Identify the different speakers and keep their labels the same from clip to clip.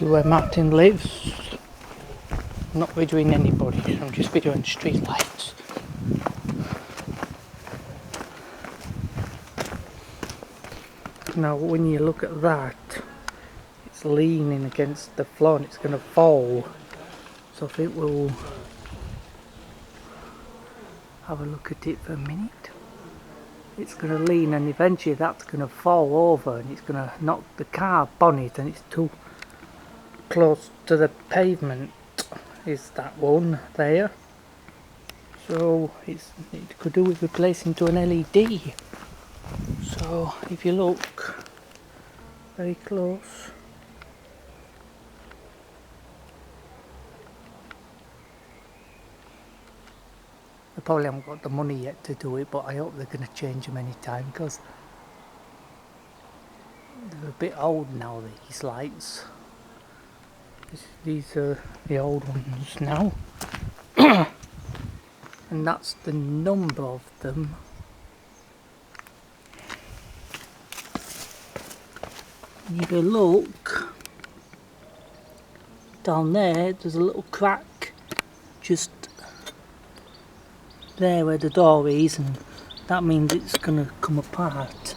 Speaker 1: This is where Martin lives. I'm not videoing anybody, I'm just videoing street lights. Now when you look at that, it's leaning against the floor and it's going to fall. So I think we'll have a look at it for a minute. It's going to lean and eventually that's going to fall over and it's going to knock the car bonnet, and it's too close to the pavement is that one there. So it could do with replacing to an LED. So if you look very close, I probably haven't got the money yet to do it, but I hope they're going to change them anytime, because they're a bit old now, these lights. These are the old ones now. And that's the number of them. If you look down there, there's a little crack just there where the door is, and that means it's going to come apart.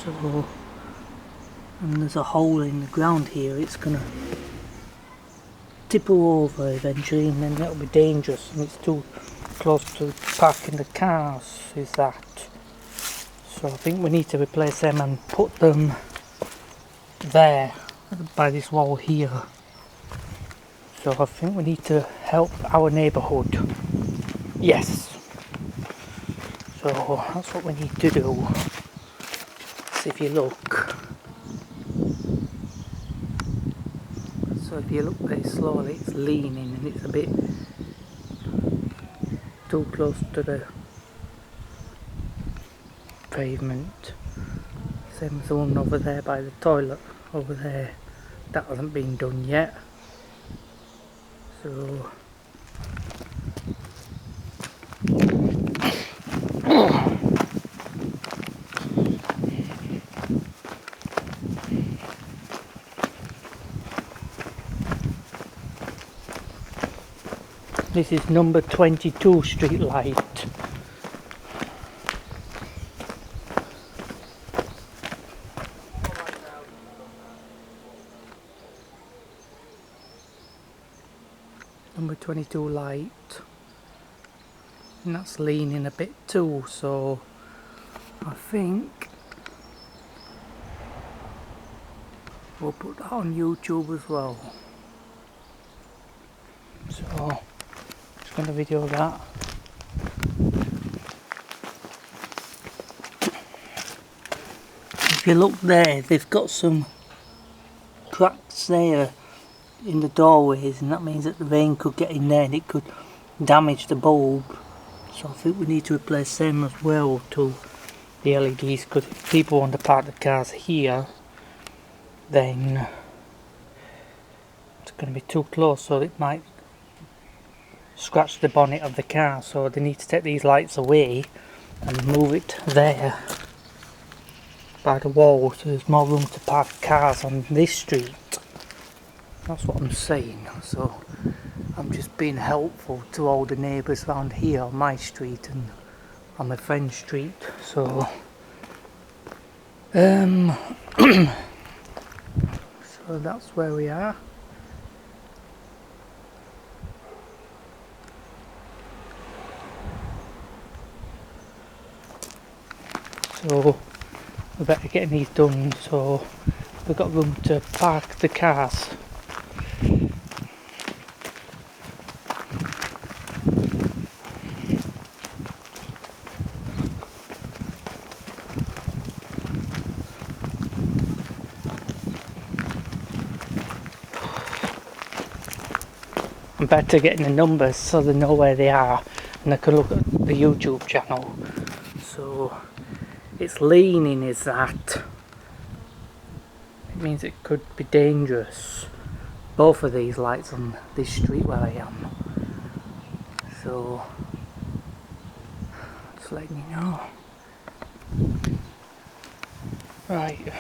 Speaker 1: So, and there's a hole in the ground here, it's going to tipple over eventually, and then that'll be dangerous, and it's too close to parking the cars, is that. So I think we need to replace them and put them there by this wall here. So I think we need to help our neighbourhood. Yes. So that's what we need to do. So if you look. So if you look very slowly, it's leaning and it's a bit too close to the pavement. Same as the one over there by the toilet over there. That hasn't been done yet. So this is number 22 street light. Number 22 light, and that's leaning a bit too, so I think we'll put that on YouTube as well. So just going to video that. If you look there, they've got some cracks there in the doorways, and that means that the rain could get in there and it could damage the bulb. So I think we need to replace them as well to the LEDs, because if people want to park the cars here, then it's going to be too close, so it might scratch the bonnet of the car. So they need to take these lights away and move it there by the wall, so there's more room to park cars on this street. That's what I'm saying. So I'm just being helpful to all the neighbours around here on my street and on my friend's street. So so that's where we are. So we better get these done, so we've got room to park the cars. I'm better getting the numbers so they know where they are and they can look at the YouTube channel. So it's leaning, is that. It means it could be dangerous. Both of these lights on this street where I am. So just letting you know. Right.